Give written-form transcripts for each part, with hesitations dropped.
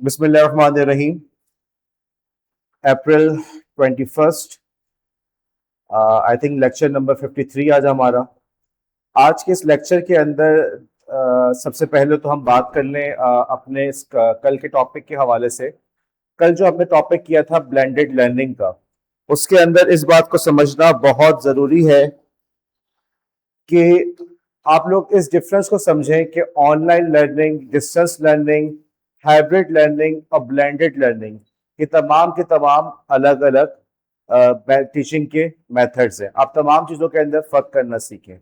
बिस्मिल्लाहिर्रहमानिर्रहीम। अप्रैल 21st, I think lecture number 53 आज हमारा। आज के इस लेक्चर के अंदर सबसे पहले तो हम बात कर लें अपने कल के टॉपिक के हवाले से। कल जो हमने टॉपिक किया था ब्लेंडेड लर्निंग का, उसके अंदर इस बात को समझना बहुत ज़रूरी है कि आप लोग इस डिफरेंस को समझें कि online learning, distance learning, hybrid learning और ब्लेंडेड लर्निंग, ये तमाम के तमाम अलग अलग टीचिंग के मेथड्स हैं। आप तमाम चीज़ों के अंदर फ़र्क करना सीखें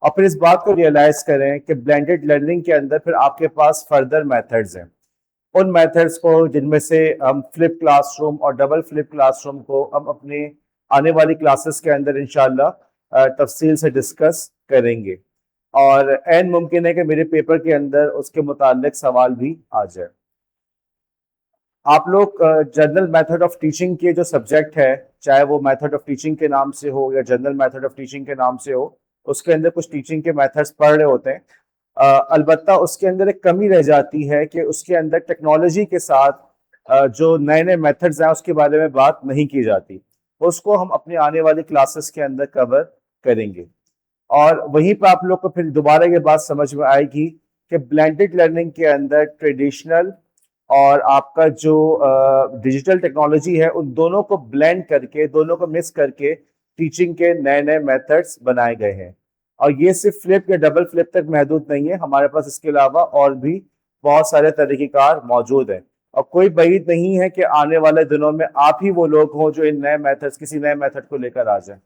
और फिर इस बात को रियलाइज़ करें कि ब्लेंडेड लर्निंग के अंदर फिर आपके पास फर्दर मेथड्स हैं। उन मेथड्स को जिनमें से हम फ्लिप क्लासरूम और डबल फ्लिप क्लासरूम को हम अपने आने वाली क्लासेस के अंदर इंशाल्लाह तफसील से डिस्कस करेंगे और एन मुमकिन है कि मेरे पेपर के अंदर उसके मुताल्लिक सवाल भी आ जाए। आप लोग जनरल मेथड ऑफ टीचिंग के जो सब्जेक्ट है, चाहे वो मेथड ऑफ टीचिंग के नाम से हो या जनरल मेथड ऑफ टीचिंग के नाम से हो, उसके अंदर कुछ टीचिंग के मेथड्स पढ़ रहे होते हैं। अलबत्ता उसके अंदर एक कमी रह जाती है कि उसके अंदर टेक्नोलॉजी के साथ जो नए नए मेथड्स हैं उसके बारे में बात नहीं की जाती। उसको हम अपने आने वाली क्लासेस के अंदर कवर करेंगे और वहीं पर आप लोग को फिर दोबारा ये बात समझ में आएगी कि ब्लेंडेड लर्निंग के अंदर ट्रेडिशनल और आपका जो डिजिटल टेक्नोलॉजी है, उन दोनों को ब्लेंड करके, दोनों को मिक्स करके टीचिंग के नए नए मेथड्स बनाए गए हैं। और ये सिर्फ फ्लिप या डबल फ्लिप तक महदूद नहीं है, हमारे पास इसके अलावा और भी बहुत सारे तरीक़ेकार मौजूद हैं और कोई बईद नहीं है कि आने वाले दिनों में आप ही वो लोग हों जो इन नए मेथड्स, किसी नए मेथड को लेकर आ जाएं।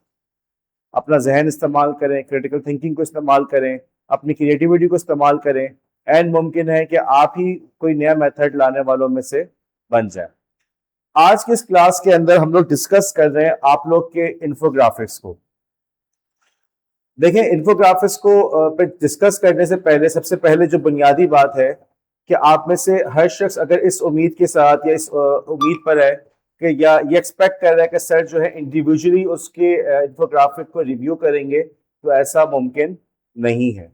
अपना जहन इस्तेमाल करें, क्रिटिकल थिंकिंग को इस्तेमाल करें, अपनी क्रिएटिविटी को इस्तेमाल करें, एंड मुमकिन है कि आप ही कोई नया मेथड लाने वालों में से बन जाए। आज की इस क्लास के अंदर हम लोग डिस्कस कर रहे हैं आप लोग के इन्फोग्राफिक्स को। देखें, इन्फोग्राफिक्स को पे डिस्कस करने से पहले सबसे पहले जो बुनियादी बात है कि आप में से हर शख्स अगर इस उम्मीद के साथ या इस उम्मीद पर है कि या ये एक्सपेक्ट कर रहा है कि सर जो है इंडिविजुअली उसके इन्फोग्राफिक को रिव्यू करेंगे, तो ऐसा मुमकिन नहीं है।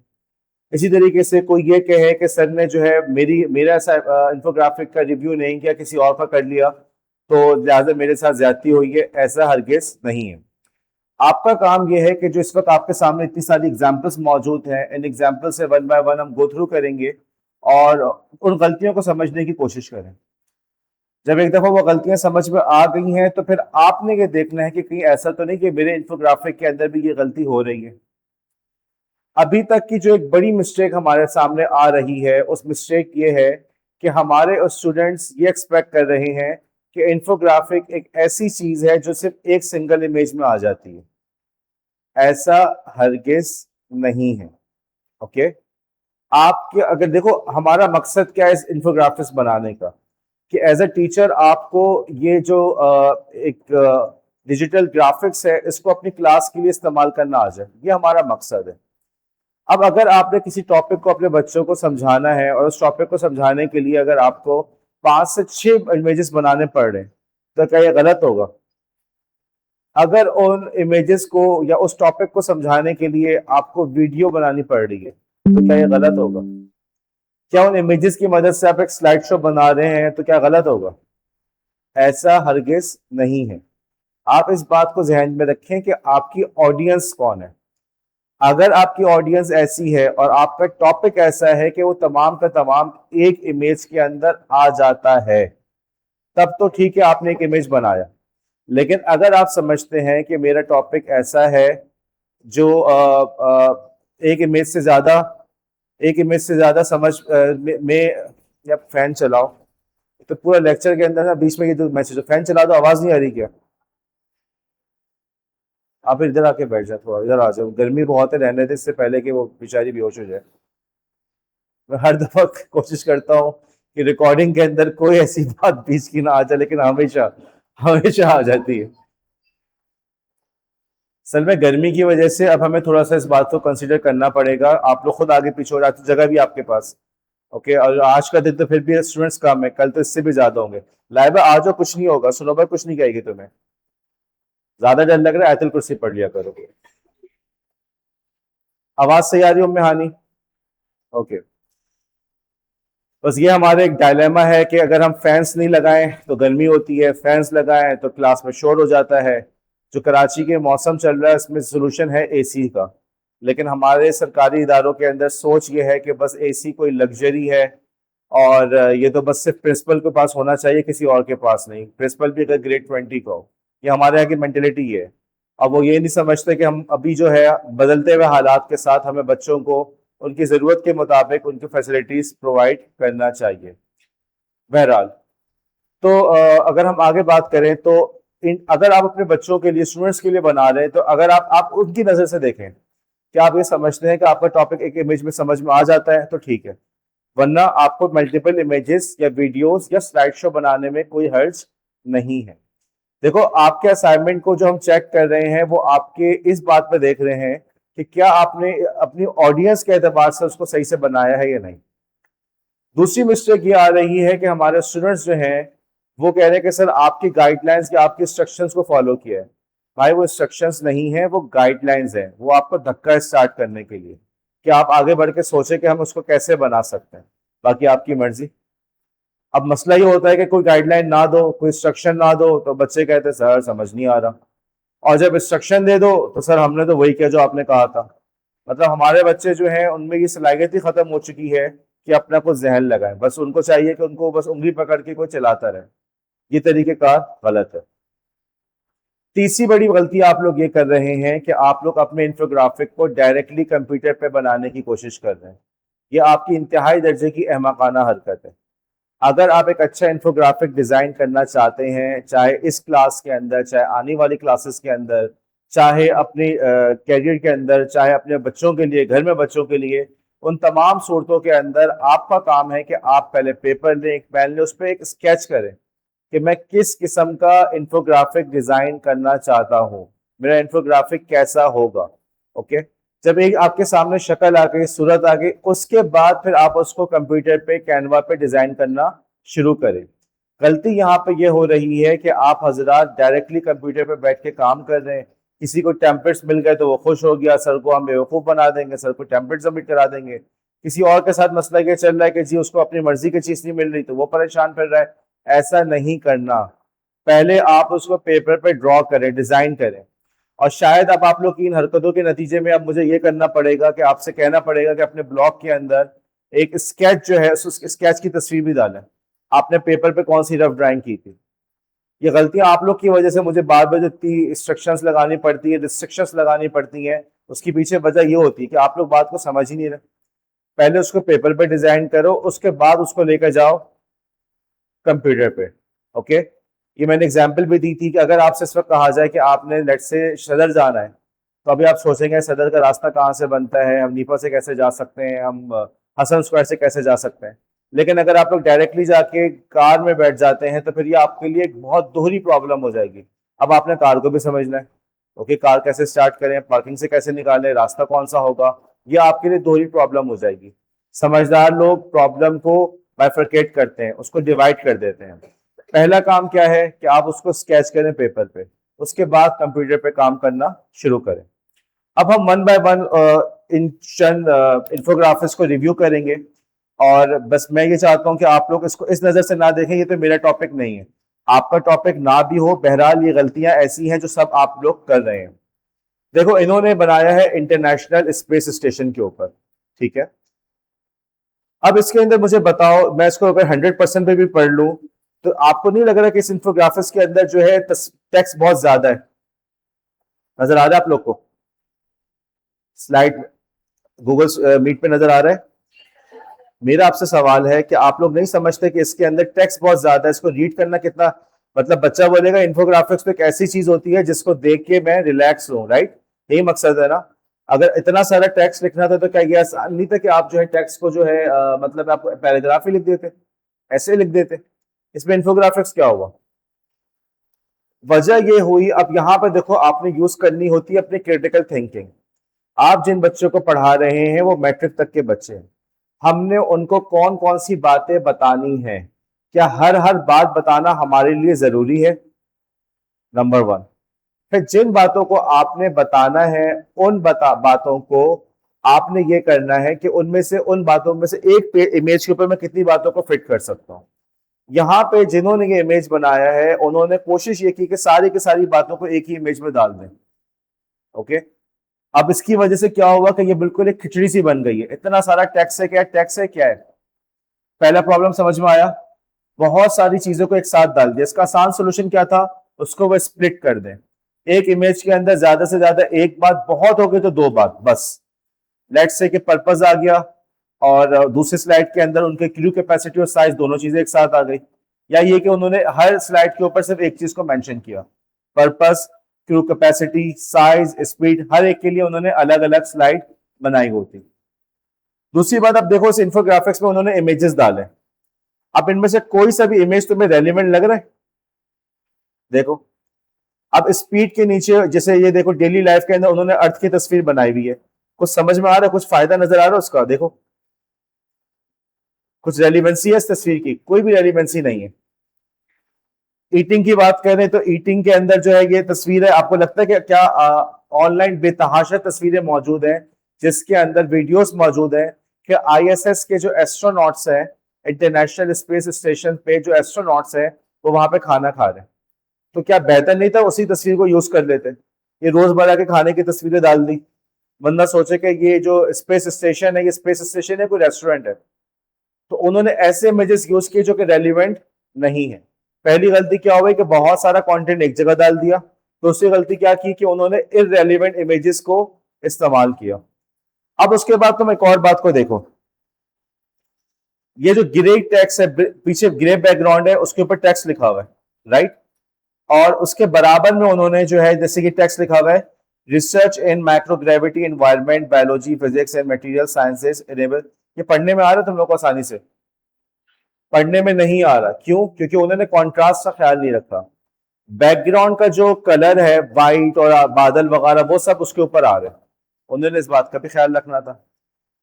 इसी तरीके से कोई ये कहे कि सर ने जो है मेरा ऐसा इन्फोग्राफिक का रिव्यू नहीं किया, किसी और का कर लिया, तो लिहाजा मेरे साथ ज्यादती हुई है, ऐसा हरगिज नहीं है। आपका काम यह है कि जो इस वक्त आपके सामने इतनी सारी एग्जाम्पल्स मौजूद हैं, इन एग्जाम्पल से वन बाय वन हम गो थ्रू करेंगे और उन गलतियों को समझने की कोशिश करें। जब एक दफा वो गलतियां समझ में आ गई हैं तो फिर आपने ये देखना है कि कहीं ऐसा तो नहीं कि मेरे इन्फोग्राफिक के अंदर भी ये गलती हो रही है। अभी तक की जो एक बड़ी मिस्टेक हमारे सामने आ रही है, उस मिस्टेक ये है कि हमारे स्टूडेंट्स ये एक्सपेक्ट कर रहे हैं कि इन्फोग्राफिक एक ऐसी चीज है जो सिर्फ एक सिंगल इमेज में आ जाती है। ऐसा हरगिज नहीं है। ओके, आपके अगर देखो, हमारा मकसद क्या है इस इन्फोग्राफिक्स बनाने का, कि एज अ टीचर आपको ये जो एक डिजिटल ग्राफिक्स है इसको अपनी क्लास के लिए इस्तेमाल करना आ जाए, ये हमारा मकसद है। अब अगर आपने किसी टॉपिक को अपने बच्चों को समझाना है और उस टॉपिक को समझाने के लिए अगर आपको 5 से 6 इमेजेस बनाने पड़ रहे हैं, तो क्या ये गलत होगा? अगर उन इमेजेस को या उस टॉपिक को समझाने के लिए आपको वीडियो बनानी पड़ रही है, तो क्या ये गलत होगा? क्या उन इमेजेस की मदद से आप एक स्लाइड शो बना रहे हैं, तो क्या गलत होगा? ऐसा हरगिज नहीं है। आप इस बात को जहन में रखें कि आपकी ऑडियंस कौन है। अगर आपकी ऑडियंस ऐसी है और आपका टॉपिक ऐसा है कि वो तमाम का तमाम एक इमेज के अंदर आ जाता है, तब तो ठीक है, आपने एक इमेज बनाया। लेकिन अगर आप समझते हैं कि मेरा टॉपिक ऐसा है जो एक इमेज से ज्यादा समझ में या फैन चलाओ, तो पूरा लेक्चर के अंदर ना बीच में ये जो मैसेज, फैन चला दो, आवाज नहीं आ रही क्या? आप इधर आके बैठ जाए, थोड़ा इधर आ जाओ, गर्मी बहुत है, रहने दे इससे पहले कि वो बेचारी बेहोश हो जाए। मैं हर दफा कोशिश करता हूँ कि रिकॉर्डिंग के अंदर कोई ऐसी बात बीच की ना आ जाए, लेकिन हमेशा हमेशा आ जाती है। असल में गर्मी की वजह से अब हमें थोड़ा सा इस बात को कंसीडर करना पड़ेगा। आप लोग खुद आगे पीछे हो रहे, जगह भी आपके पास। ओके, और आज का दिन तो फिर भी स्टूडेंट्स कम है, कल तो इससे भी ज्यादा होंगे। लाइबा आज और कुछ नहीं होगा, सुनो भाई, कुछ नहीं कहेगी तुम्हें। ज्यादा डर लग रहा है, आयतुल कुर्सी पढ़ लिया करो। आवाज सही आ रही हो में हानि? ओके, बस ये हमारे एक डायलेमा है कि अगर हम फैंस नहीं लगाएं तो गर्मी होती है, फैंस लगाएं तो क्लास में शोर हो जाता है। जो कराची के मौसम चल रहा है इसमें सोल्यूशन है एसी का, लेकिन हमारे सरकारी इदारों के अंदर सोच ये है कि बस एसी कोई लग्जरी है और ये तो बस सिर्फ प्रिंसिपल के पास होना चाहिए, किसी और के पास नहीं, प्रिंसिपल भी अगर ग्रेड 20 का हो। ये हमारे यहाँ की मेंटेलिटी है। अब वो ये नहीं समझते कि हम अभी जो है बदलते हुए हालात के साथ हमें बच्चों को उनकी ज़रूरत के मुताबिक उनकी फैसिलिटीज़ प्रोवाइड करना चाहिए। बहरहाल, तो अगर हम आगे बात करें तो अगर आप अपने बच्चों के लिए, स्टूडेंट्स के लिए बना रहे हैं, तो अगर आप उनकी नज़र से देखें कि आप ये समझते हैं कि आपका टॉपिक एक इमेज में समझ में आ जाता है तो ठीक है, वरना आपको मल्टीपल इमेजेस या वीडियोस या स्लाइड शो बनाने में कोई हर्ज नहीं है। देखो, आपके असाइनमेंट को जो हम चेक कर रहे हैं वो आपके इस बात पे देख रहे हैं कि क्या आपने अपनी ऑडियंस के एतबार से उसको सही से बनाया है या नहीं। दूसरी मिस्टेक ये आ रही है कि हमारे स्टूडेंट्स जो हैं वो कह रहे हैं कि सर आपकी गाइडलाइंस या आपके इंस्ट्रक्शंस को फॉलो किया है। भाई, वो इंस्ट्रक्शंस नहीं है, वो गाइडलाइंस हैं। वो आपको धक्का स्टार्ट करने के लिए कि आप आगे बढ़ के सोचें कि हम उसको कैसे बना सकते हैं, बाकी आपकी मर्जी। अब मसला ये होता है कि कोई गाइडलाइन ना दो, कोई इंस्ट्रक्शन ना दो, तो बच्चे कहते हैं सर समझ नहीं आ रहा, और जब इंस्ट्रक्शन दे दो तो सर हमने तो वही किया जो आपने कहा था। मतलब हमारे बच्चे जो हैं उनमें ये सलाहियत ही खत्म हो चुकी है कि अपना कुछ जहन लगाएं, बस उनको चाहिए कि उनको बस उंगली पकड़ के कोई चलाता रहे। ये तरीकेकार गलत है। तीसरी बड़ी गलती आप लोग ये कर रहे हैं कि आप लोग अपने इंफोग्राफिक को डायरेक्टली कंप्यूटर पे बनाने की कोशिश कर रहे हैं। ये आपकी इंतहाई दर्जे की अहमकाना हरकत है। अगर आप एक अच्छा इंफोग्राफिक डिजाइन करना चाहते हैं, चाहे इस क्लास के अंदर, चाहे आने वाली क्लासेस के अंदर, चाहे अपने कैरियर के अंदर, चाहे अपने बच्चों के लिए, घर में बच्चों के लिए, उन तमाम सूरतों के अंदर आपका काम है कि आप पहले पेपर लें, एक पेन लें, उस पर एक स्केच करें कि मैं किस किस्म का इंफोग्राफिक डिजाइन करना चाहता हूँ, मेरा इंफोग्राफिक कैसा होगा। ओके, जब एक आपके सामने शक्ल आ गई, सूरत आ गई, उसके बाद फिर आप उसको कंप्यूटर पे, कैनवा पे डिजाइन करना शुरू करें। गलती यहाँ पे ये हो रही है कि आप हजरात डायरेक्टली कंप्यूटर पे बैठ के काम कर रहे हैं। किसी को टेम्पलेट्स मिल गए तो वो खुश हो गया, सर को हम बेवकूफ़ बना देंगे, सर को टेम्पलेट सबमिट करा देंगे। किसी और के साथ मसला ये चल रहा है कि जी उसको अपनी मर्जी की चीज़ नहीं मिल रही तो वो परेशान कर रहा है। ऐसा नहीं करना। पहले आप उसको पेपर पे ड्रॉ करें, डिजाइन करें, और शायद अब आप लोग की इन हरकतों के नतीजे में अब मुझे ये करना पड़ेगा कि आपसे कहना पड़ेगा कि अपने ब्लॉग के अंदर एक स्केच जो है उस स्केच की तस्वीर भी डालें, आपने पेपर पे कौन सी रफ ड्राइंग की थी। ये गलतियां आप लोग की वजह से मुझे बार बार इतनी इंस्ट्रक्शंस लगानी पड़ती है, रिस्ट्रिक्शंस लगानी पड़ती हैं। उसकी पीछे वजह ये होती है कि आप लोग बात को समझ ही नहीं रहे। पहले उसको पेपर पे डिजाइन करो, उसके बाद उसको लेकर जाओ कंप्यूटर पे। ओके, ये मैंने एग्जांपल भी दी थी कि अगर आपसे इस वक्त कहा जाए कि आपने नेट से सदर जाना है, तो अभी आप सोचेंगे सदर का रास्ता कहाँ से बनता है, हम नीपा से कैसे जा सकते हैं, हम हसन स्क्वायर से कैसे जा सकते हैं। लेकिन अगर आप लोग डायरेक्टली जाके कार में बैठ जाते हैं तो फिर ये आपके लिए एक बहुत दोहरी प्रॉब्लम हो जाएगी। अब आपने कार को भी समझना है। ओके, कार कैसे स्टार्ट करें, पार्किंग से कैसे निकालें, रास्ता कौन सा होगा, ये आपके लिए दोहरी प्रॉब्लम हो जाएगी। समझदार लोग प्रॉब्लम को बाइफरकेट करते हैं, उसको डिवाइड कर देते हैं। पहला काम क्या है कि आप उसको स्केच करें पेपर पे, उसके बाद कंप्यूटर पे काम करना शुरू करें। अब हम one by one in Chand infographics को रिव्यू करेंगे, और बस मैं ये चाहता हूं कि आप लोग इसको इस नजर से ना देखें ये तो मेरा टॉपिक नहीं है, आपका टॉपिक ना भी हो, बहरहाल ये गलतियां ऐसी हैं जो सब आप लोग कर रहे हैं। देखो, इन्होंने बनाया है इंटरनेशनल स्पेस स्टेशन के ऊपर, ठीक है। अब इसके अंदर मुझे बताओ, मैं इसको अगर 100% पे भी पढ़ लूं तो आपको नहीं लग रहा कि इस इंफोग्राफिक्स के अंदर जो है टेक्स्ट बहुत ज्यादा है? नजर आ रहा है आप लोग को? स्लाइड गूगल मीट पे नजर आ रहा है? मेरा आपसे सवाल है कि आप लोग नहीं समझते कि इसके अंदर टेक्स्ट बहुत ज्यादा है, इसको रीड करना कितना, मतलब बच्चा बोलेगा इन्फोग्राफिक्स तो एक ऐसी चीज होती है जिसको देख के मैं रिलैक्स हूँ, राइट? यही मकसद है ना। अगर इतना सारा टेक्स्ट लिखना था तो क्या ये आसान नहीं था कि आप जो है टेक्स्ट को जो है मतलब आप पैराग्राफ ही लिख देते, ऐसे लिख देते? इसमें इन्फोग्राफिक्स क्या हुआ? वजह ये हुई, अब यहाँ पर देखो, आपने यूज करनी होती है अपनी क्रिटिकल थिंकिंग। आप जिन बच्चों को पढ़ा रहे हैं वो मैट्रिक तक के बच्चे हैं। हमने उनको कौन कौन सी बातें बतानी है? क्या हर हर बात बताना हमारे लिए जरूरी है? नंबर 1। फिर जिन बातों को आपने बताना है उन बातों को आपने ये करना है कि उनमें से उन बातों में से एक इमेज के ऊपर मैं कितनी बातों को फिट कर सकता हूँ। यहाँ पे जिन्होंने ये इमेज बनाया है उन्होंने कोशिश ये की सारी की सारी बातों को एक ही इमेज में डाल दें। ओके, अब इसकी वजह से क्या हुआ कि ये बिल्कुल एक खिचड़ी सी बन गई है। इतना सारा टेक्स्ट है, क्या टेक्स्ट है, क्या है। पहला प्रॉब्लम समझ में आया, बहुत सारी चीजों को एक साथ डाल दिया। इसका आसान सोल्यूशन क्या था, उसको वो स्प्लिट कर दें। एक इमेज के अंदर ज्यादा से ज्यादा एक बात, बहुत हो गई तो दो बात बस। लेट्स से कि पर्पस आ गया और दूसरे स्लाइड के अंदर उनके क्रू कैपेसिटी और साइज दोनों चीजें एक साथ आ गई, या ये कि उन्होंने हर स्लाइड के ऊपर सिर्फ एक चीज को मेंशन किया, purpose, crew capacity, size, speed, हर एक के लिए उन्होंने अलग अलग स्लाइड बनाई होती। दूसरी बात, अब देखो इस इन्फोग्राफिक्स में उन्होंने इमेजेस डाले। अब इनमें से कोई सा भी इमेज तुम्हें रेलिवेंट लग रहा है? देखो, अब स्पीड के नीचे जैसे ये देखो, डेली लाइफ के अंदर उन्होंने अर्थ की तस्वीर बनाई हुई है। कुछ समझ में आ रहा है, कुछ फायदा नजर आ रहा है उसका? देखो, कुछ रेलिवेंसी है इस तस्वीर की? कोई भी रेलिवेंसी नहीं है। ईटिंग की बात करें तो ईटिंग के अंदर जो है ये तस्वीर है, आपको लगता है कि क्या ऑनलाइन बेतहाशा तस्वीरें मौजूद हैं जिसके अंदर वीडियोस मौजूद हैं कि आईएसएस के जो एस्ट्रोनॉट्स हैं, इंटरनेशनल स्पेस स्टेशन पे जो एस्ट्रोनॉट्स हैं, वो वहां पे खाना खा रहे हैं। तो क्या बेहतर नहीं था उसी तस्वीर को यूज कर लेते? ये रोजमर्रा के खाने की तस्वीरें डाल दी, बंदा सोचे कि ये जो स्पेस स्टेशन है, ये स्पेस स्टेशन है कोई रेस्टोरेंट है। तो उन्होंने ऐसे इमेजेस यूज किए जो कि रेलिवेंट नहीं है। पहली गलती क्या हो गई कि बहुत सारा कंटेंट एक जगह डाल दिया। दूसरी गलती क्या की कि उन्होंने इररेलेवेंट इमेजेस को इस्तेमाल किया। अब उसके बाद तुम एक और बात को देखो, ये जो ग्रे टेक्स्ट है, पीछे ग्रे बैकग्राउंड है, उसके ऊपर टेक्स्ट लिखा हुआ है, राइट। और उसके बराबर में उन्होंने जो है जैसे कि टेक्स्ट लिखा हुआ है, research in microgravity environment biology physics and material sciences enable. ये पढ़ने में आ रहा है तुम लोग को आसानी से? पढ़ने में नहीं आ रहा, क्यों? क्योंकि उन्होंने कॉन्ट्रास्ट का ख्याल नहीं रखा। बैकग्राउंड का जो कलर है व्हाइट और बादल वगैरह वो सब उसके ऊपर आ रहे हैं। उन्होंने इस बात का भी ख्याल रखना था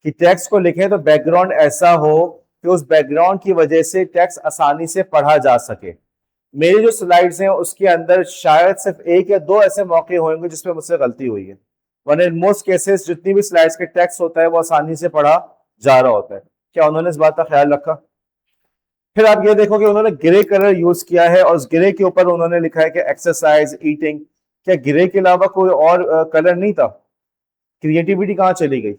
कि टेक्स्ट को लिखें तो बैकग्राउंड ऐसा हो कि उस बैकग्राउंड की वजह से टेक्स्ट आसानी से पढ़ा जा सके। मेरी जो स्लाइड्स हैं उसके अंदर शायद सिर्फ एक या दो ऐसे मौके होंगे जिसमें मुझसे गलती हुई है, वरना इन मोस्ट केसेस जितनी भी स्लाइड्स के टेक्स्ट होता है वो आसानी से पढ़ा जा रहा होता है। क्या उन्होंने इस बात का ख्याल रखा? फिर आप ये देखो कि उन्होंने ग्रे कलर यूज किया है और उस ग्रे के ऊपर उन्होंने लिखा है कि एक्सरसाइज, ईटिंग। क्या ग्रे के अलावा कोई और कलर नहीं था? क्रिएटिविटी कहाँ चली गई?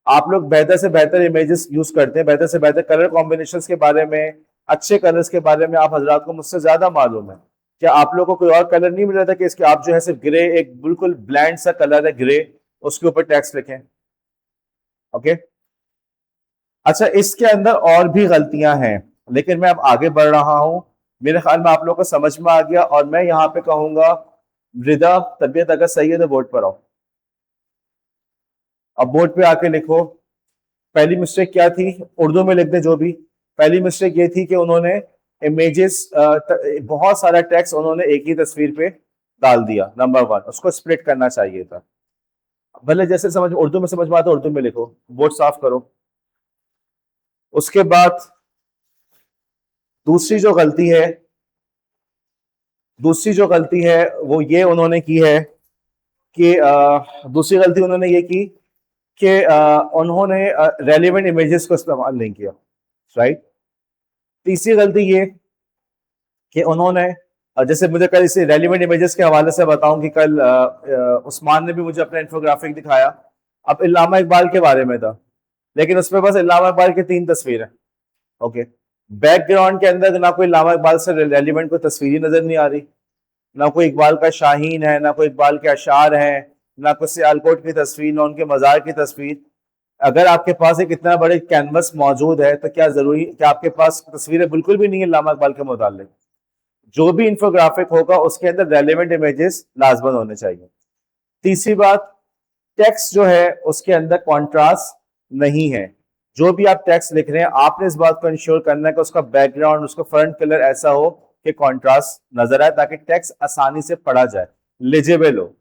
आप लोग बेहतर से बेहतर इमेजेस यूज करते हैं, बेहतर से बेहतर कलर कॉम्बिनेशंस के बारे में, अच्छे कलर्स के बारे में आप हजरात को मुझसे ज्यादा मालूम है। क्या आप लोगों को कोई और कलर नहीं मिल रहा था कि इसके आप जो है सिर्फ ग्रे, एक बिल्कुल ब्लैंड सा कलर है ग्रे, उसके ऊपर टेक्स्ट लिखें? ओके, अच्छा, इसके अंदर और भी गलतियां हैं, लेकिन मैं अब आगे बढ़ रहा हूं। मेरे ख्याल में आप लोगों को समझ में आ गया और मैं यहाँ पे कहूंगा मृदा, तबीयत अगर सही है तो बोर्ड पर आओ। अब बोर्ड पे आके लिखो, पहली मिस्टेक क्या थी, उर्दू में लिख दे जो भी। पहली मिस्टेक ये थी कि उन्होंने इमेजेस, बहुत सारा टेक्स्ट उन्होंने एक ही तस्वीर पे डाल दिया। नंबर वन, उसको स्प्लिट करना चाहिए था। भले जैसे समझ, उर्दू में समझ में आता उर्दू में लिखो, बोर्ड साफ करो। उसके बाद दूसरी जो गलती है, वो ये उन्होंने की है कि दूसरी गलती उन्होंने ये की कि उन्होंने रेलिवेंट इमेजेस को इस्तेमाल नहीं किया, राइट। तीसरी गलती ये कि उन्होंने जैसे मुझे कल इसे रेलिवेंट इमेजेस के हवाले से बताऊं कि कल उस्मान ने भी मुझे अपना इन्फोग्राफिक दिखाया। अब इल्लामा इकबाल के बारे में था, लेकिन उसमें बस इल्लामा इकबाल की 3 तस्वीरें। ओके, बैकग्राउंड के अंदर ना कोई इल्लामा इकबाल से रेलिवेंट कोई तस्वीर ही नजर नहीं आ रही, ना कोई इकबाल का शाहीन है, ना कोई इकबाल के अशार हैं, ना कोई सियालकोट की तस्वीर, ना उनके मज़ार की तस्वीर। अगर आपके पास एक इतना बड़े कैनवस मौजूद है तो क्या जरूरी कि आपके पास तस्वीरें बिल्कुल भी नहीं है इल्लामा इकबाल के मुताल्लिक? जो भी इंफोग्राफिक होगा उसके अंदर रेलिवेंट इमेजेस लाजमन होने चाहिए। तीसरी बात, टेक्स्ट जो है उसके अंदर कॉन्ट्रास्ट नहीं है। जो भी आप टेक्स्ट लिख रहे हैं आपने इस बात को इंश्योर करना है कि उसका बैकग्राउंड, उसका फ्रंट कलर ऐसा हो कि कॉन्ट्रास्ट नजर आए, ताकि टेक्स्ट आसानी से पढ़ा जाए, लिजेबल हो।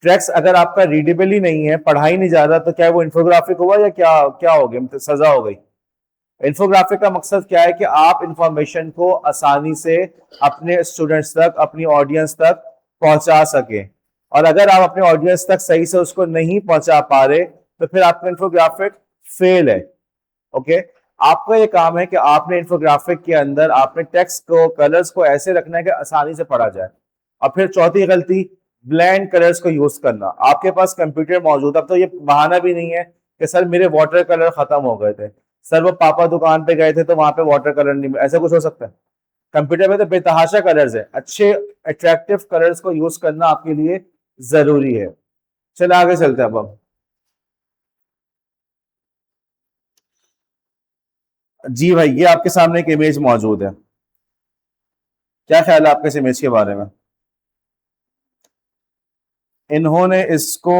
टेक्स्ट अगर आपका रीडेबल ही नहीं है, पढ़ा ही नहीं जा रहा, तो क्या वो इंफोग्राफिक हुआ या क्या क्या हो गया, मतलब सजा हो गई? इन्फोग्राफिक का मकसद क्या है कि आप इंफॉर्मेशन को आसानी से अपने स्टूडेंट्स तक, अपनी ऑडियंस तक पहुंचा सकें। और अगर आप अपने ऑडियंस तक सही से उसको नहीं पहुंचा पा रहे तो फिर आपका इंफोग्राफिक फेल है। ओके, आपका ये काम है कि आपने इंफोग्राफिक के अंदर आपने टेक्स्ट को, कलर्स को ऐसे रखना है कि आसानी से पढ़ा जाए। और फिर चौथी गलती, ब्लैंड कलर्स को यूज करना। आपके पास कंप्यूटर मौजूद, अब तो ये बहाना भी नहीं है कि सर मेरे वाटर कलर खत्म हो गए थे, सर वो पापा दुकान पे गए थे तो वहां पे वाटर कलर नहीं, ऐसा कुछ हो सकता है? कंप्यूटर में तो बेतहाशा कलर्स है, अच्छे अट्रैक्टिव कलर्स को यूज करना आपके लिए जरूरी है। चलो आगे चलते हैं अब हम। जी भाई, ये आपके सामने एक इमेज मौजूद है, क्या ख्याल है आपके इस इमेज के बारे में? इन्होंने इसको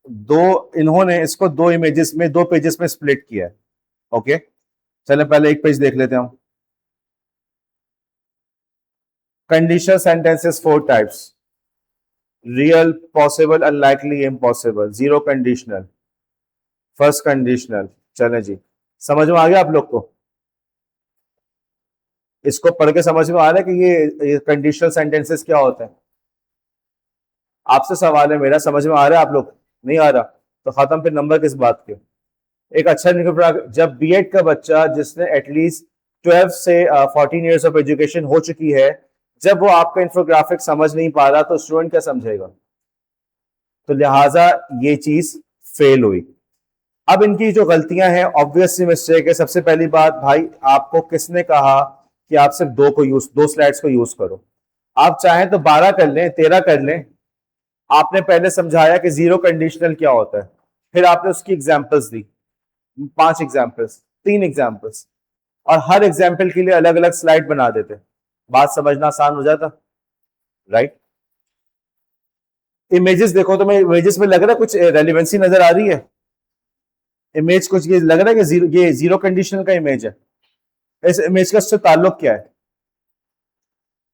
इन्होंने इसको दो इमेजेस में, दो पेजेस में स्प्लिट किया है। ओके, चले पहले एक पेज देख लेते हैं हम। Conditional sentences 4 types: real, possible, unlikely, impossible, zero conditional, first conditional. चले जी, समझ में आ गया आप लोग को? इसको पढ़ के समझ में आ रहा है कि ये कंडीशनल सेंटेंसेस क्या होते हैं? आपसे सवाल है मेरा, समझ में आ रहा है आप लोग? नहीं आ रहा तो खत्म, फिर नंबर किस बात के। एक अच्छा निकल, जब बीएड का बच्चा जिसने एटलीस्ट 12 से 14 ईयर्स ऑफ एजुकेशन हो चुकी है, जब वो आपका इंफोग्राफिक समझ नहीं पा रहा तो स्टूडेंट क्या समझेगा? तो लिहाजा ये चीज फेल हुई। अब इनकी जो गलतियां हैं, ऑब्वियसली मिस्टेक है। सबसे पहली बात, भाई आपको किसने कहा कि आप सिर्फ दो स्लाइड्स को यूज करो? आप चाहें तो 12 कर लें, 13 कर लें। आपने पहले समझाया कि जीरो कंडीशनल क्या होता है, फिर आपने उसकी एग्जांपल्स दी, 5 एग्जांपल्स, 3 एग्जांपल्स, और हर एग्जाम्पल के लिए अलग अलग स्लाइड बना देते, बात समझना आसान हो जाता, राइट? इमेजेस देखो, तो मैं इमेजेस में लग रहा है कुछ रेलिवेंसी नजर आ रही है? इमेज कुछ ये लग रहा है कि ये जीरो कंडीशन का इमेज है। इस इमेज का उससे ताल्लुक क्या है?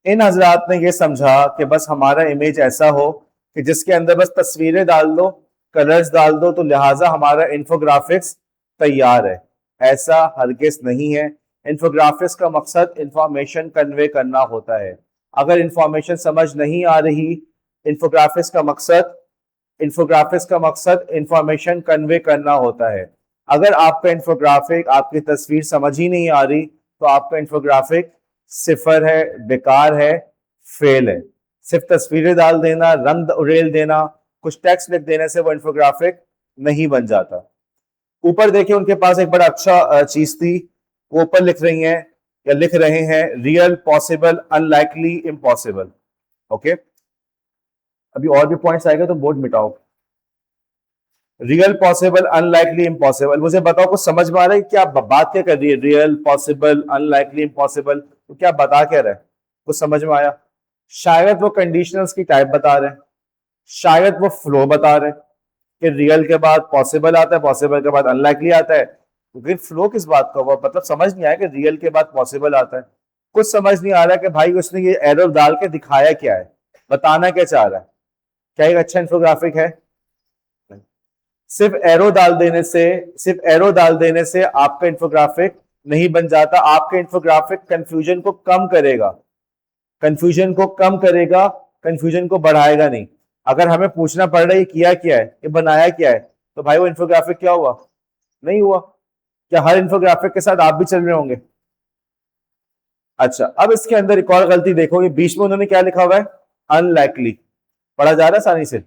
इन हजरात ने ये समझा कि बस हमारा इमेज ऐसा हो कि जिसके अंदर बस तस्वीरें डाल दो, कलर्स डाल दो, तो लिहाजा हमारा इंफोग्राफिक्स तैयार है। ऐसा हरगिज नहीं है। इंफोग्राफिक्स का मकसद इंफॉर्मेशन कन्वे करना होता है। अगर इंफॉर्मेशन समझ नहीं आ रही, इंफोग्राफिक्स का मकसद इंफॉर्मेशन कन्वे करना होता है। अगर आपका इंफोग्राफिक, आपकी तस्वीर समझ ही नहीं आ रही, तो आपका इंफोग्राफिक सिफर है, बेकार है, फेल है। सिर्फ तस्वीरें डाल देना, रंग उड़ेल देना, कुछ टेक्स्ट लिख देने से वो इंफोग्राफिक नहीं बन जाता। ऊपर देखिए, उनके पास एक बड़ा अच्छा चीज थी, वो ऊपर लिख रही हैं या लिख रहे हैं, real, possible, unlikely, impossible. Okay, अभी और भी पॉइंट्स आएगा तो बोर्ड मिटाओ। रियल, पॉसिबल, अनलाइकली, इम्पॉसिबल, मुझे बताओ कुछ समझ में आ रहा है क्या बात क्या कर रही है? रियल, पॉसिबल, अनलाइकली, इम्पॉसिबल, तो क्या बता क्या रहा है? कुछ समझ में आया? शायद वो कंडीशनल्स की टाइप बता रहे हैं, शायद वो फ्लो बता रहे हैं कि रियल के बाद पॉसिबल आता है, पॉसिबल के बाद अनलाइकली आता है। तो फिर फ्लो किस बात का हुआ? मतलब समझ नहीं आया कि रियल के बाद पॉसिबल आता है। कुछ समझ नहीं आ रहा कि भाई उसने ये एरो डाल के दिखाया क्या है, बताना क्या चाह रहा है? क्या एक अच्छा इंफोग्राफिक है? सिर्फ एरो डाल देने से आपका इंफोग्राफिक नहीं बन जाता। आपका इंफोग्राफिक कंफ्यूजन को कम करेगा, कंफ्यूजन को कम करेगा, कंफ्यूजन को बढ़ाएगा नहीं। अगर हमें पूछना पड़ रहा है ये किया क्या है, ये बनाया क्या है, तो भाई वो इंफोग्राफिक क्या हुआ? नहीं हुआ। क्या हर इंफोग्राफिक के साथ आप भी चल रहे होंगे? अच्छा, अब इसके अंदर एक और गलती देखो, ये बीच में उन्होंने क्या लिखा हुआ है? अनलाइकली। पढ़ा जा रहा है आसानी से?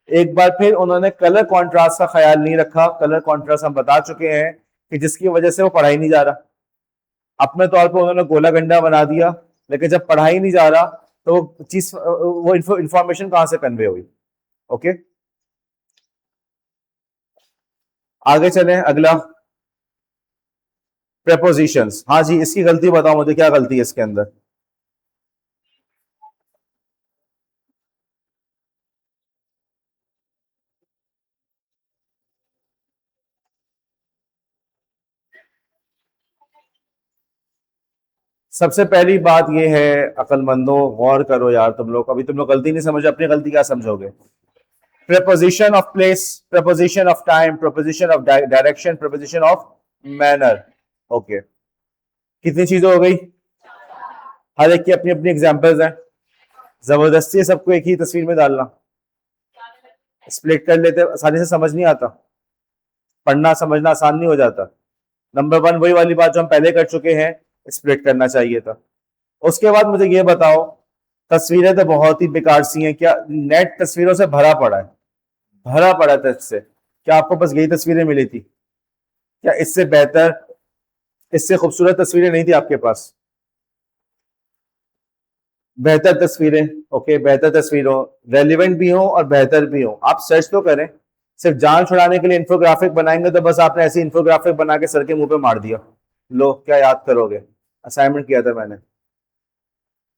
एक बार फिर उन्होंने कलर कॉन्ट्रास्ट का ख्याल नहीं रखा। कलर कॉन्ट्रास्ट हम बता चुके हैं कि जिसकी वजह से वो पढ़ा ही नहीं जा रहा। अपने तौर पर उन्होंने गोला गंडा बना दिया, लेकिन जब पढ़ा ही नहीं जा रहा तो वो चीज, वो इंफॉर्मेशन कहां से कन्वे हुई? ओके, आगे चलें। अगला, प्रेपोजिशंस। हाँ जी, इसकी गलती बताओ मुझे, क्या गलती है इसके अंदर? सबसे पहली बात यह है, अक्लमंदों गौर करो यार, तुम लोग अभी तुम लोग गलती नहीं समझो, अपनी गलती क्या समझोगे? preposition of place, preposition of time, preposition of direction, preposition of manner. Okay, कितनी चीजें हो गई? हर एक की अपनी अपनी एग्जांपल्स हैं, जबरदस्ती है सबको एक ही तस्वीर में डालना। स्प्लिट कर लेते, आसानी से समझ नहीं आता, पढ़ना समझना आसान नहीं हो जाता। नंबर वन वही वाली बात जो हम पहले कर चुके हैं, स्प्लिट करना चाहिए था। उसके बाद मुझे ये बताओ, तस्वीरें तो बहुत ही बेकार सी हैं, क्या नेट तस्वीरों से भरा पड़ा है, भरा पड़ा था इससे, क्या आपको बस यही तस्वीरें मिली थी? क्या इससे बेहतर, इससे खूबसूरत तस्वीरें नहीं थी आपके पास? बेहतर तस्वीरें, ओके, बेहतर तस्वीर हो, रेलिवेंट भी हो और बेहतर भी हो, आप सर्च तो करें। सिर्फ जान छुड़ाने के लिए इंफोग्राफिक बनाएंगे तो बस आपने ऐसी इंफोग्राफिक बना के सर के मुंह पे मार दिया, लो क्या याद करोगे? असाइनमेंट किया था मैंने।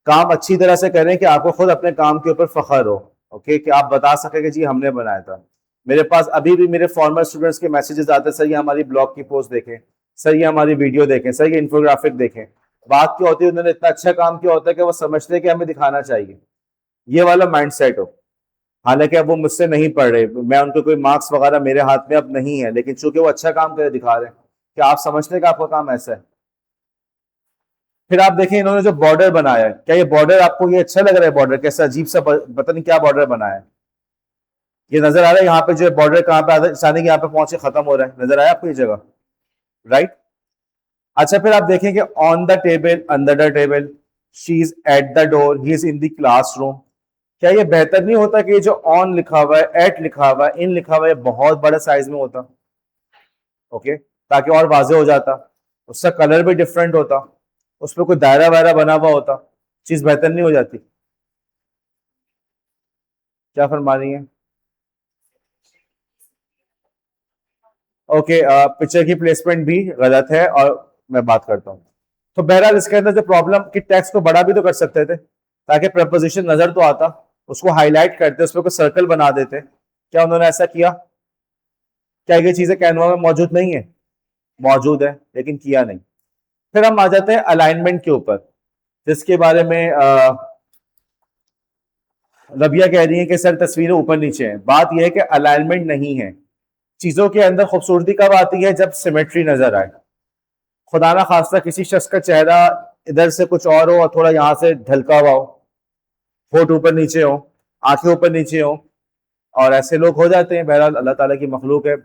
काम अच्छी तरह से करें कि आपको खुद अपने काम के ऊपर फख्र हो, ओके, कि आप बता सके कि जी हमने बनाया था। मेरे पास अभी भी मेरे फॉर्मर स्टूडेंट्स के मैसेजेस आते हैं, सर ये हमारी ब्लॉग की पोस्ट देखें, सर ये हमारी वीडियो देखें, सर ये इंफोग्राफिक देखें। बात क्या होती है, उन्होंने इतना अच्छा काम किया होता है कि वो समझते हैं कि हमें दिखाना चाहिए, ये वाला माइंडसेट हो। हालांकि अब वो मुझसे नहीं पढ़ रहे, मैं उनको कोई मार्क्स वगैरह मेरे हाथ में अब नहीं है, लेकिन चूंकि वो अच्छा काम करे दिखा रहे हैं कि आप समझते हैं कि आपका काम ऐसा है। फिर आप देखें इन्होंने जो बॉर्डर बनाया है, क्या ये बॉर्डर आपको ये अच्छा लग रहा है? बॉर्डर कैसा अजीब सा, पता नहीं क्या बॉर्डर बनाया है। ये नजर आ रहा है यहाँ पे जो बॉर्डर कहाँ पे अचानक यहाँ पे पहुंचे खत्म हो रहा है, नजर आया आपको ये जगह? राइट। अच्छा फिर आप देखें कि on the table, under the table, she is at the door, he is in the classroom. क्या ये बेहतर नहीं होता कि ये जो ऑन लिखा हुआ है, एट लिखा हुआ है, इन लिखा हुआ है, बहुत बड़े साइज में होता? ओके, ताकि और वाजे हो जाता, उसका कलर भी डिफरेंट होता, उस पर कोई दायरा वायरा बना हुआ होता, चीज बेहतर नहीं हो जाती? क्या फरमा रही है? ओके, पिक्चर की प्लेसमेंट भी गलत है, और मैं बात करता हूँ। तो बहरहाल इसके अंदर जो प्रॉब्लम कि टेक्स्ट को बड़ा भी तो कर सकते थे, ताकि प्रपोजिशन नजर तो आता, उसको हाईलाइट करते, उस पर कोई सर्कल बना देते। क्या उन्होंने ऐसा किया? क्या ये चीजें कैनवा में मौजूद नहीं है? मौजूद है, लेकिन किया नहीं। फिर हम आ जाते हैं अलाइनमेंट के ऊपर, जिसके बारे में रबिया कह रही है कि सर तस्वीरें ऊपर नीचे हैं। बात यह है कि अलाइनमेंट नहीं है। चीजों के अंदर खूबसूरती कब आती है? जब सिमेट्री नजर आए। खुदा ना खास्ता किसी शख्स का चेहरा इधर से कुछ और हो और थोड़ा यहाँ से ढलका हुआ हो, होठ ऊपर नीचे हो, आंखें ऊपर नीचे हो, और ऐसे लोग हो जाते हैं। बहरहाल अल्लाह ताला की मखलूक है,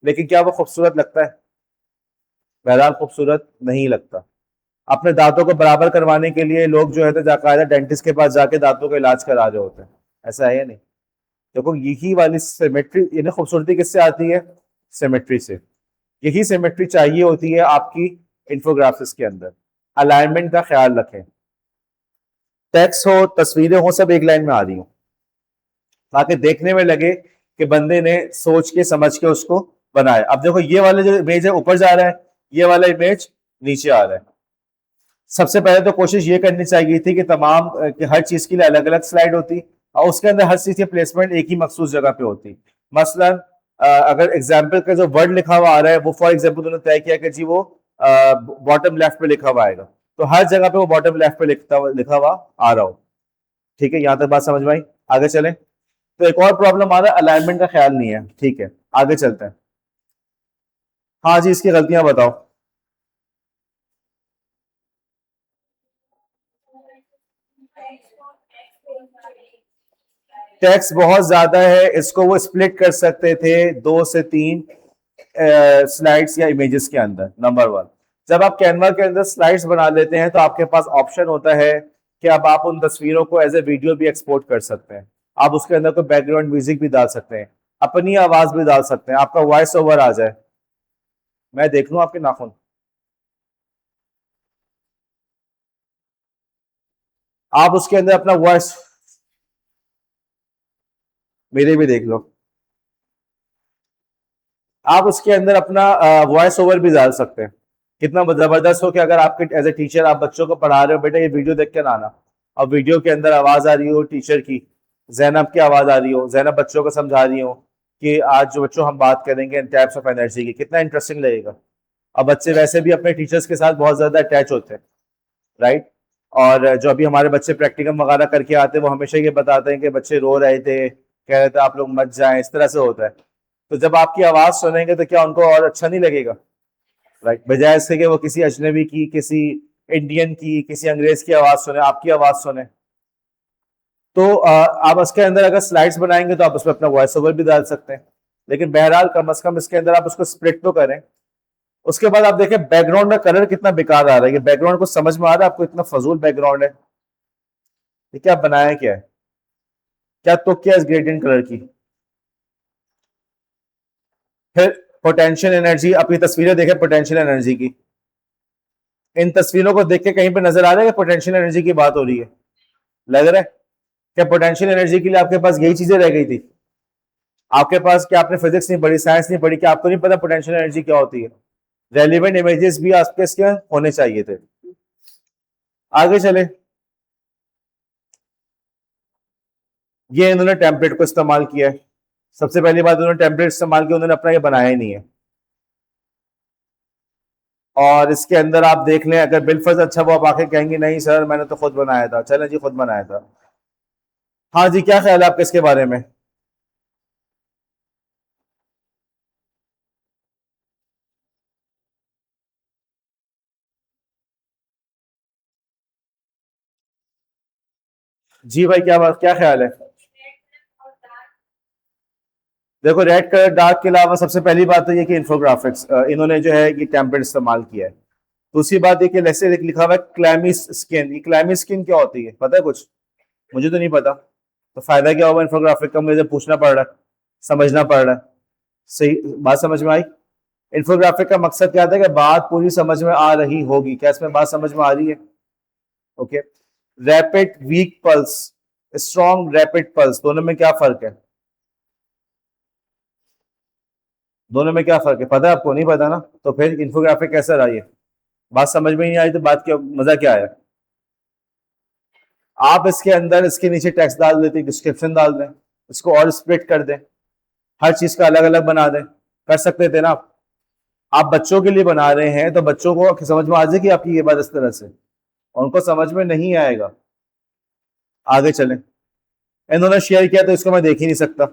लेकिन क्या वो खूबसूरत लगता है? बहरहाल खूबसूरत नहीं लगता। अपने दांतों को बराबर करवाने के लिए लोग जो है तो जाकायदा डेंटिस्ट के पास जाके दांतों का इलाज करा रहे होते हैं, ऐसा है या नहीं? देखो यही वाली सिमेट्री, यानी खूबसूरती किससे आती है? सिमेट्री से। यही सिमेट्री चाहिए होती है आपकी इंफोग्राफिक्स के अंदर। अलाइनमेंट का ख्याल रखें, टेक्स्ट हो, तस्वीरें हो, सब एक लाइन में आ रही हो, ताकि देखने में लगे कि बंदे ने सोच के समझ के उसको बनाया। अब देखो ये वाला जो इमेज है ऊपर जा रहा है, ये वाला इमेज नीचे आ रहा है। सबसे पहले तो कोशिश ये करनी चाहिए थी कि तमाम कि हर चीज के लिए अलग अलग स्लाइड होती, और उसके अंदर हर चीज की प्लेसमेंट एक ही मखसूस जगह पे होती। मसलन अगर एग्जाम्पल का जो वर्ड लिखा हुआ आ रहा है, वो फॉर एग्जाम्पल उन्होंने तय किया कि जी वो बॉटम लेफ्ट पे लिखा हुआ आएगा, तो हर जगह पे वो बॉटम लेफ्ट पे लिखा हुआ आ रहा हो। ठीक है, यहाँ तक बात समझ में आई? आगे चलें। तो एक और प्रॉब्लम आ रहा है, अलाइनमेंट का ख्याल नहीं है। ठीक है, आगे चलते हैं। हाँ जी, इसकी गलतियां बताओ। टेक्स्ट बहुत ज्यादा है, इसको वो स्प्लिट कर सकते थे 2 से 3 स्लाइड्स या इमेजेस के अंदर। नंबर वन, जब आप कैनवा के अंदर स्लाइड्स बना लेते हैं तो आपके पास ऑप्शन होता है कि अब आप उन तस्वीरों को एज ए वीडियो भी एक्सपोर्ट कर सकते हैं। आप उसके अंदर कोई बैकग्राउंड म्यूजिक भी डाल सकते हैं, अपनी आवाज भी डाल सकते हैं, आपका वॉइस ओवर आ जाए। मैं देख लूं आपके नाखून, आप उसके अंदर अपना वॉइस, मेरे भी देख लो, आप उसके अंदर अपना वॉइस ओवर भी डाल सकते हैं। कितना जबरदस्त हो कि अगर आपके एज ए टीचर आप बच्चों को पढ़ा रहे हो, बेटा ये वीडियो देख के लाना, और वीडियो के अंदर आवाज आ रही हो टीचर की, जैनब की आवाज आ रही हो, जैनब बच्चों को समझा रही हो कि आज जो बच्चों हम बात करेंगे इन टाइप्स ऑफ एनर्जी की, कितना इंटरेस्टिंग लगेगा। और बच्चे वैसे भी अपने टीचर्स के साथ बहुत ज्यादा अटैच होते हैं, राइट। और जो अभी हमारे बच्चे प्रैक्टिकम वगैरह करके आते हैं, वो हमेशा ये बताते हैं कि बच्चे रो रहे थे, कह रहे थे आप लोग मत जाएं, इस तरह से होता है। तो जब आपकी आवाज सुनेंगे तो क्या उनको और अच्छा नहीं लगेगा? राइट, बजाय इसके कि वो किसी अजनबी की, किसी इंडियन की, किसी अंग्रेज की आवाज सुने, आपकी आवाज सुने। तो आप उसके अंदर अगर स्लाइड्स बनाएंगे तो आप उसमें अपना वॉइस ओवर भी डाल सकते हैं, लेकिन बहरहाल कम से कम इसके अंदर आप उसको स्प्लिट तो करें। उसके बाद आप देखें बैकग्राउंड का कलर कितना बेकार आ रहा है, ये बैकग्राउंड को समझ में आ रहा है आपको, इतना फजूल बैकग्राउंड है ये, क्या बनाया क्या है, क्या तो क्या इस ग्रेडियंट कलर की। फिर पोटेंशियल एनर्जी, अपनी तस्वीरें देखें पोटेंशियल एनर्जी की, इन तस्वीरों को देख के कहीं पे नजर आ रहा है कि पोटेंशियल एनर्जी की बात हो रही है? लग रहा है क्या पोटेंशियल एनर्जी के लिए आपके पास यही चीजें रह गई थी? आपके पास क्या आपने फिजिक्स नहीं पढ़ी, साइंस नहीं पढ़ी, क्या आपको नहीं पता पोटेंशियल एनर्जी क्या होती है? रेलिवेंट इमेजेस भी आपके इसके होने चाहिए थे। आगे चले, ये इन्होंने टेम्पलेट को इस्तेमाल किया है। सबसे पहली बात, उन्होंने टेम्पलेट इस्तेमाल किया, उन्होंने अपना ये बनाया ही नहीं है। और इसके अंदर आप देख लें, अगर बिलफर्ज अच्छा वो आप आके कहेंगे नहीं सर मैंने तो खुद बनाया था, चलें जी खुद बनाया था। हाँ जी, क्या ख्याल है आपका इसके बारे में? जी भाई, क्या बात, क्या ख्याल है? देखो, रेड कलर डार्क के अलावा सबसे पहली बात तो ये कि इंफोग्राफिक्स इन्होंने जो है ये टेम्पलेट इस्तेमाल किया है। दूसरी बात ये कि जैसे लिखा हुआ है क्लैमी स्किन, ये क्लैमी स्किन क्या होती है पता है कुछ? मुझे तो नहीं पता, तो फायदा क्या होगा इंफोग्राफिक का, मुझे पूछना पड़ रहा है, समझना पड़ रहा है। सही बात समझ में आई? इंफोग्राफिक का मकसद क्या था कि बात पूरी समझ में आ रही होगी, क्या इसमें बात समझ में आ रही है? Okay. Rapid week pulse, strong rapid pulse, दोनों में क्या फर्क है? दोनों में क्या फर्क है पता है आपको? नहीं पता ना, तो फिर इंफोग्राफिक कैसा रहा ये? बात समझ में ही नहीं आई तो बात क्या, मजा क्या आया? आप इसके अंदर इसके नीचे टेक्स्ट डाल देते, डिस्क्रिप्शन डाल दें, इसको और स्प्लिट कर दें, हर चीज का अलग अलग बना दें, कर सकते थे ना आप बच्चों के लिए बना रहे हैं तो बच्चों को समझ में आ जाएगी आपकी ये बात इस तरह से, और उनको समझ में नहीं आएगा। आगे चलें, इन्होंने शेयर किया तो इसको मैं देख ही नहीं सकता।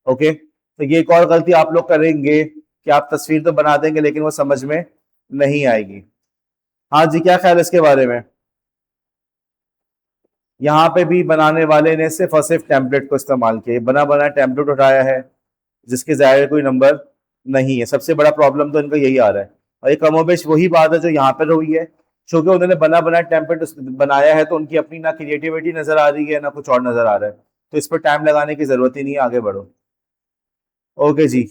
ओके, तो ये एक और गलती आप लोग करेंगे कि आप तस्वीर तो बना देंगे लेकिन वो समझ में नहीं आएगी। हाँ जी, क्या ख्याल है इसके बारे में? यहाँ पे भी बनाने वाले ने सिर्फ और सिर्फ टेम्पलेट को इस्तेमाल किया, बना बना टेम्पलेट उठाया है जिसके ज़ाहिर कोई नंबर नहीं है। सबसे बड़ा प्रॉब्लम तो इनका यही आ रहा है, और ये कमोबेश वही बात है जो यहाँ पर हुई है, क्योंकि उन्होंने बना बना टेम्पलेट बनाया है तो उनकी अपनी ना क्रिएटिविटी नजर आ रही है ना कुछ और नजर आ रहा है, तो इस पर टाइम लगाने की जरूरत ही नहीं है, आगे बढ़ो। ओके जी,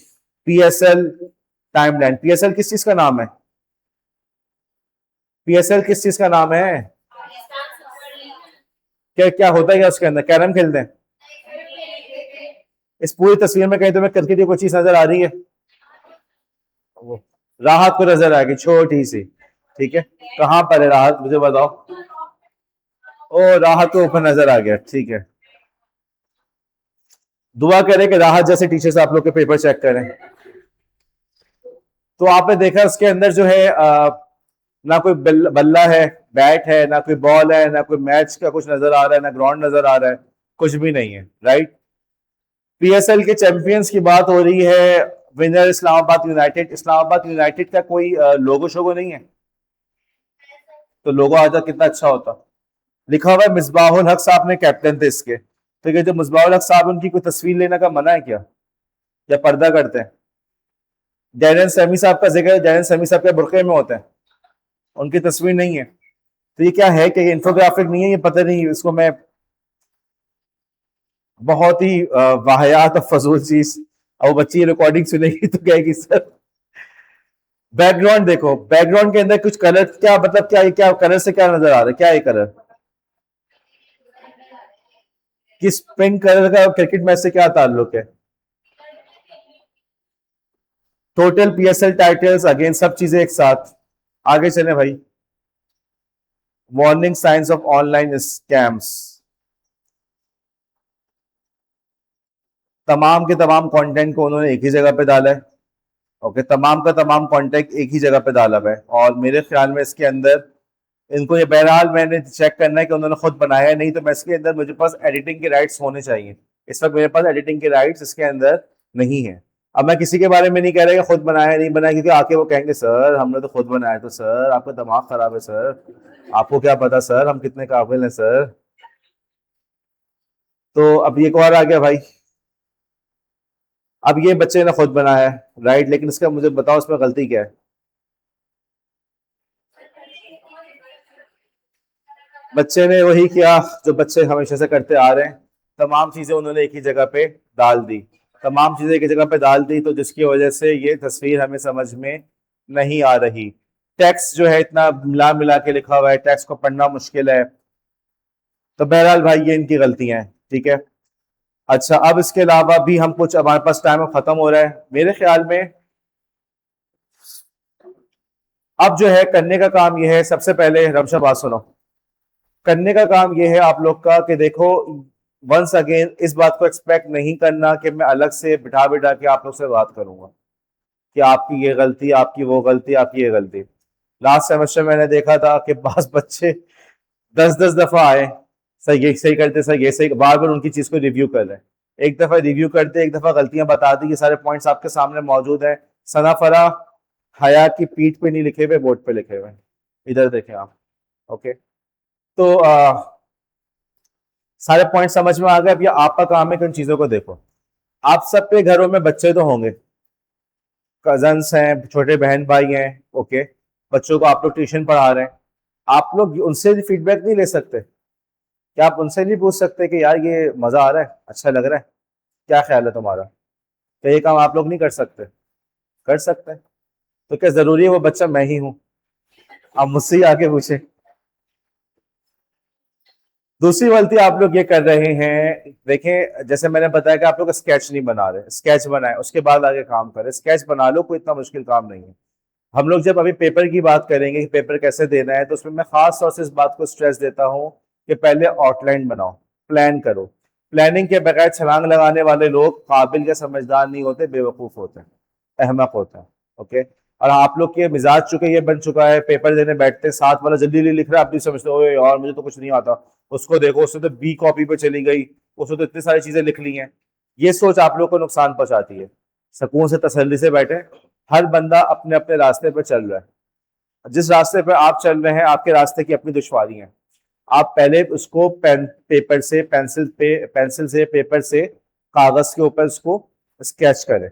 पीएसएल टाइमलाइन, पीएसएल किस चीज का नाम है? पीएसएल किस चीज का नाम है? क्या क्या होता है, क्या उसके अंदर कैरम खेलते हैं? इस पूरी तस्वीर में कहीं तुम्हें क्रिकेट की कोई चीज नजर आ रही है? वो राहत को नजर आएगी छोटी सी, ठीक है, कहाँ पर है राहत मुझे बताओ। ओ, राहत को ऊपर नजर आ गया, ठीक है। दुआ करें कि राहत जैसे टीचर्स आप लोग के पेपर चेक करें। तो आपने देखा उसके अंदर जो है ना कोई बल्ला है, बैट है, ना कोई बॉल है, ना कोई मैच का कुछ नजर आ रहा है, ना ग्राउंड नजर आ रहा है, कुछ भी नहीं है, राइट। पीएसएल के चैंपियंस की बात हो रही है, winner Islamabad United. Islamabad United का कोई लोगो शोगो नहीं है, तो लोगो आता कितना अच्छा होता। लिखा हुआ है मिसबाहुल हक साहब ने कैप्टन थे इसके, तो ये जो मिसबाहुल हक साहब, उनकी कोई तस्वीर लेने का मना है क्या, या पर्दा करते हैं? डैरन सैमी साहब का जिक्र है, डैरन सैमी साहब के बुरके में होते हैं, उनकी तस्वीर नहीं है, तो ये क्या है कि ये इंफोग्राफिक नहीं है, ये पता नहीं इसको मैं, बहुत ही वाहियात और फजूल चीज। अब वो बच्ची रिकॉर्डिंग सुनेगी तो कहेगी सर। बैकग्राउंड देखो, बैकग्राउंड के अंदर कुछ कलर, क्या मतलब, क्या कलर से क्या नजर आ रहा है, क्या है कलर? किस पिंक कलर का क्रिकेट मैच से क्या ताल्लुक है? टोटल पीएसएल टाइटल्स अगेन, सब चीजें एक साथ। आगे चले भाई, warning science of online scams, तमाम के तमाम कंटेंट को उन्होंने एक ही जगह पे डाला है। ओके, तमाम का तमाम कंटेंट एक ही जगह पे डाला हुआ है, और मेरे ख्याल में इसके अंदर इनको ये, बहरहाल मैंने चेक करना है कि उन्होंने खुद बनाया है, नहीं तो मैं इसके अंदर, मुझे पास एडिटिंग के राइट्स होने चाहिए। इस वक्त मेरे पास एडिटिंग के राइट्स इसके अंदर नहीं है। अब मैं किसी के बारे में नहीं कह रहा कि खुद बनाया नहीं बनाया, क्योंकि आके वो कहेंगे सर हमने तो खुद बनाया, तो सर आपका दिमाग खराब है सर, आपको क्या पता सर हम कितने काबिल हैं सर। तो अब ये एक और आ गया भाई। अब ये बच्चे ने खुद बनाया है राइट, लेकिन इसका मुझे बताओ इसमें गलती क्या है। बच्चे ने वही किया जो बच्चे हमेशा से करते आ रहे हैं, तमाम चीजें उन्होंने एक ही जगह पे डाल दी। तमाम चीजें एक ही जगह पे डाल दी, तो जिसकी वजह से ये तस्वीर हमें समझ में नहीं आ रही। टेक्स्ट जो है इतना मिला मिला के लिखा हुआ है, टेक्स्ट को पढ़ना मुश्किल है। तो बहरहाल भाई ये इनकी गलतियां हैं, ठीक है। अच्छा, अब इसके अलावा भी हम कुछ, हमारे पास टाइम खत्म हो रहा है मेरे ख्याल में। अब जो है करने का काम ये है, सबसे पहले रमशा बात सुनो। करने का काम ये है आप लोग का कि देखो, वंस अगेन इस बात को एक्सपेक्ट नहीं करना कि मैं अलग से बिठा बिठा के आप लोग से बात करूंगा कि आपकी ये गलती, आपकी वो गलती, आपकी ये गलती। लास्ट सेमेस्टर मैंने देखा था कि पास बच्चे 10-10 दफा आए, सर ये सही करते, सर ये सही, बार बार उनकी चीज को रिव्यू कर रहे हैं। एक दफा रिव्यू करते, एक दफा गलतियां बता दी, ये सारे पॉइंट्स आपके सामने मौजूद है। सनाफरा हया की पीठ पे नहीं लिखे हुए, बोर्ड पे लिखे हुए हैं, इधर देखें आप। ओके, तो सारे पॉइंट समझ में आ गए। अब ये आपका काम है कि उन चीजों को देखो। आप सब के घरों में बच्चे तो होंगे, कजन्स हैं, छोटे बहन भाई हैं। ओके, बच्चों को आप लोग ट्यूशन पढ़ा रहे हैं, आप लोग उनसे भी फीडबैक नहीं ले सकते? क्या आप उनसे नहीं पूछ सकते कि यार ये मजा आ रहा है, अच्छा लग रहा है, क्या ख्याल है तुम्हारा? तो ये काम आप लोग नहीं कर सकते? कर सकते हैं। तो क्या जरूरी है वो बच्चा मैं ही हूं? आप मुझसे ही आके पूछे। दूसरी गलती आप लोग ये कर रहे हैं, देखें जैसे मैंने बताया कि आप लोग स्केच नहीं बना रहे, स्केच बनाए उसके बाद आगे काम करें। स्केच बना लो, कोई इतना मुश्किल काम नहीं है। हम लोग जब अभी पेपर की बात करेंगे कि पेपर कैसे देना है, तो उसमें मैं खास तौर से इस बात को स्ट्रेस देता हूँ कि पहले आउटलाइन बनाओ, प्लान करो। प्लानिंग के बगैर छलांग लगाने वाले लोग काबिल या समझदार नहीं होते, बेवकूफ होते हैं, अहमक होते हैं। ओके, और आप लोग के मिजाज चुके ये बन चुका है, पेपर देने बैठते साथ वाला जल्दी जल्दी लिख रहा है, आप भी समझते हो यार मुझे तो कुछ नहीं आता, उसको देखो उसने तो बी कॉपी पे चली गई, उसने तो इतनी सारी चीजें लिख ली हैं। ये सोच आप लोग को नुकसान पहुंचाती है। सुकून से तसल्ली से बैठे, हर बंदा अपने अपने रास्ते पर चल रहा है। जिस रास्ते पर आप चल रहे हैं, आपके रास्ते की अपनी दुश्वारी है। आप पहले उसको पेपर से, पेंसिल से, पेपर से, कागज के ऊपर उसको स्केच करें।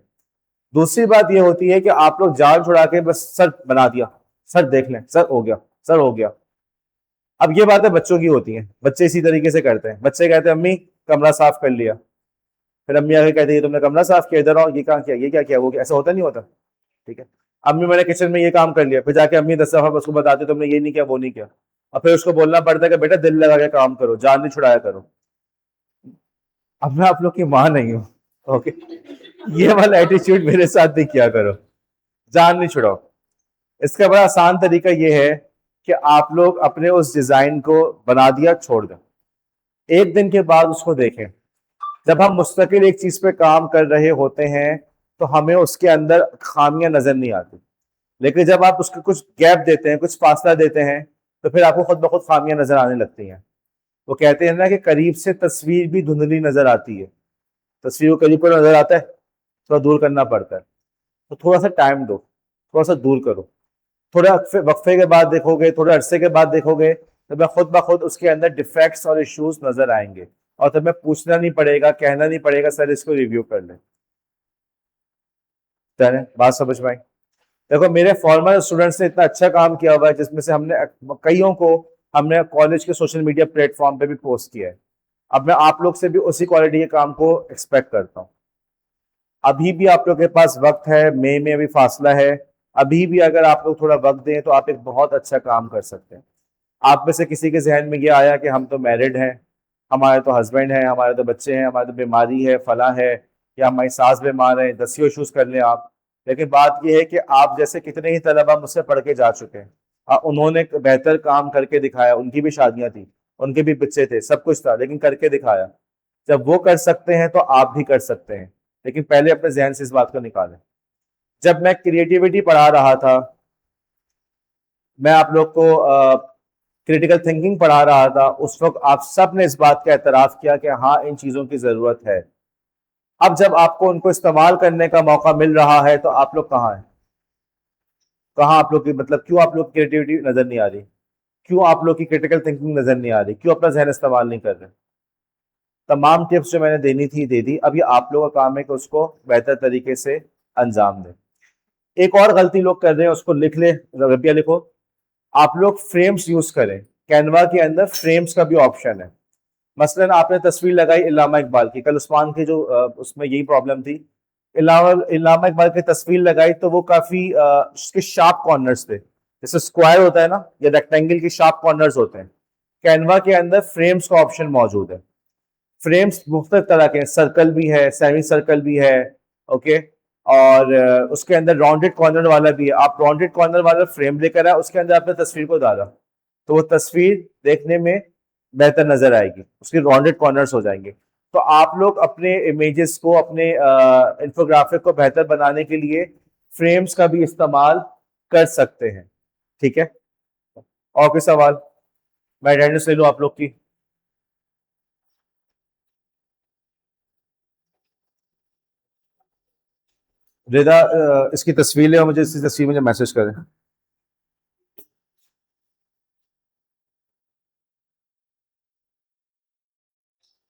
दूसरी बात ये होती है कि आप लोग जान छुड़ा के बस सर बना दिया, सर देख लें, सर हो गया, सर हो गया। अब ये बातें बच्चों की होती हैं, बच्चे इसी तरीके से करते हैं। बच्चे कहते हैं अम्मी कमरा साफ कर लिया, फिर अम्मी आगे कहती है तुमने कमरा साफ किया, इधर आओ, ये काम किया, ये क्या किया, वो क्या, ऐसा होता नहीं होता? ठीक है, अम्मी मैंने किचन में ये काम कर लिया, फिर जाके अम्मी 10 दफा उसको बताते तुमने ये नहीं किया, वो नहीं किया। और फिर उसको बोलना पड़ता है कि बेटा दिल लगा के काम करो, जान नहीं छुड़ाया करो। अब मैं आप लोग की मां नहीं हूँ, ओके? ये वाला एटीट्यूड मेरे साथ नहीं किया करो, जान नहीं छुड़ाओ। इसका बड़ा आसान तरीका ये है कि आप लोग अपने उस डिजाइन को बना दिया, छोड़ दें, एक दिन के बाद उसको देखें। जब हम मुस्तकिल एक चीज पे काम कर रहे होते हैं तो हमें उसके अंदर खामियां नजर नहीं आती, लेकिन जब आप उसको कुछ गैप देते हैं, कुछ फासला देते हैं, तो फिर आपको खुद ब खुद खामियां नजर आने लगती हैं। वो कहते हैं ना कि करीब से तस्वीर भी धुंधली नजर आती है। तस्वीर को करीब पर नजर आता है, थोड़ा दूर करना पड़ता है। तो थोड़ा सा टाइम दो, थोड़ा सा दूर करो, थोड़ा वक्फे के बाद देखोगे, थोड़े अरसे के बाद देखोगे, तो मैं खुद ब खुद उसके अंदर डिफेक्ट्स और इश्यूज नजर आएंगे, और तुम्हें पूछना नहीं पड़ेगा, कहना नहीं पड़ेगा सर इसको रिव्यू कर ले। चले बात समझ में आई? देखो मेरे फॉर्मर स्टूडेंट्स ने इतना अच्छा काम किया हुआ है, जिसमें से हमने कईयों को हमने कॉलेज के सोशल मीडिया प्लेटफॉर्म पे भी पोस्ट किया है। अब मैं आप लोग से भी उसी क्वालिटी के काम को एक्सपेक्ट करता हूँ। अभी भी आप लोग के पास वक्त है, मई में अभी फासला है, अभी भी अगर आप लोग थोड़ा वक्त दें तो आप एक बहुत अच्छा काम कर सकते हैं। आप में से किसी के जहन में ये आया कि हम तो मैरिड हैं, हमारे तो हस्बैंड हैं, हमारे तो बच्चे हैं, हमारे तो बीमारी है, फला है, या हमारी सास बीमार है, दसियों इशूज कर लें आप। लेकिन बात यह है कि आप जैसे कितने ही तलबा मुझसे पढ़ के जा चुके हैं, उन्होंने एक बेहतर काम करके दिखाया, उनकी भी शादियां थी, उनके भी बच्चे थे, सब कुछ था, लेकिन करके दिखाया। जब वो कर सकते हैं तो आप भी कर सकते हैं, लेकिन पहले अपने जहन से इस बात को निकालें। जब मैं क्रिएटिविटी पढ़ा रहा था, मैं आप लोग को क्रिटिकल थिंकिंग पढ़ा रहा था, उस वक्त आप सब ने इस बात का एतराफ किया कि हाँ इन चीजों की जरूरत है। अब जब आपको उनको इस्तेमाल करने का मौका मिल रहा है तो आप लोग कहाँ हैं? कहाँ आप लोग की, मतलब क्यों आप लोग क्रिएटिविटी नजर नहीं आ रही? क्यों आप लोग की क्रिटिकल थिंकिंग नजर नहीं आ रही? क्यों अपना जहन इस्तेमाल नहीं कर रहे? तमाम टिप्स जो मैंने देनी थी दे दी। अब ये आप लोगों का काम है कि उसको बेहतर तरीके से अंजाम दें। एक और गलती लोग कर रहे हैं, उसको लिख ले, रबिया लिखो। आप लोग फ्रेम्स यूज करें। कैनवा के अंदर फ्रेम्स का भी ऑप्शन है। मसलन आपने तस्वीर लगाई इल्लामा इकबाल की, कल उस्मान की जो उसमें यही प्रॉब्लम थी। इल्लामा इकबाल की तस्वीर लगाई तो वो काफी उसके शार्प कॉर्नर्स थे, जैसे स्क्वायर होता है ना, या रेक्टेंगल के शार्प कॉर्नर्स होते हैं। कैनवा के अंदर फ्रेम्स का ऑप्शन मौजूद है। फ्रेम्स मुख्तलिफ तरह के, सर्कल भी है, सेमी सर्कल भी है, ओके। और उसके अंदर राउंडेड कॉर्नर वाला भी है। आप राउंडेड कॉर्नर वाला फ्रेम लेकर आए, उसके अंदर आपने तस्वीर को डाला तो वो तस्वीर देखने में बेहतर नजर आएगी, उसके राउंडेड कॉर्नर्स हो जाएंगे। तो आप लोग अपने इमेजेस को, अपने इंफोग्राफिक को बेहतर बनाने के लिए फ्रेम्स का भी इस्तेमाल कर सकते हैं, ठीक है। और कोई सवाल? मैं अटेंडेंस ले लूं आप लोग की। रिदा इसकी तस्वीर ले और मुझे इसकी तस्वीर मुझे मैसेज करें।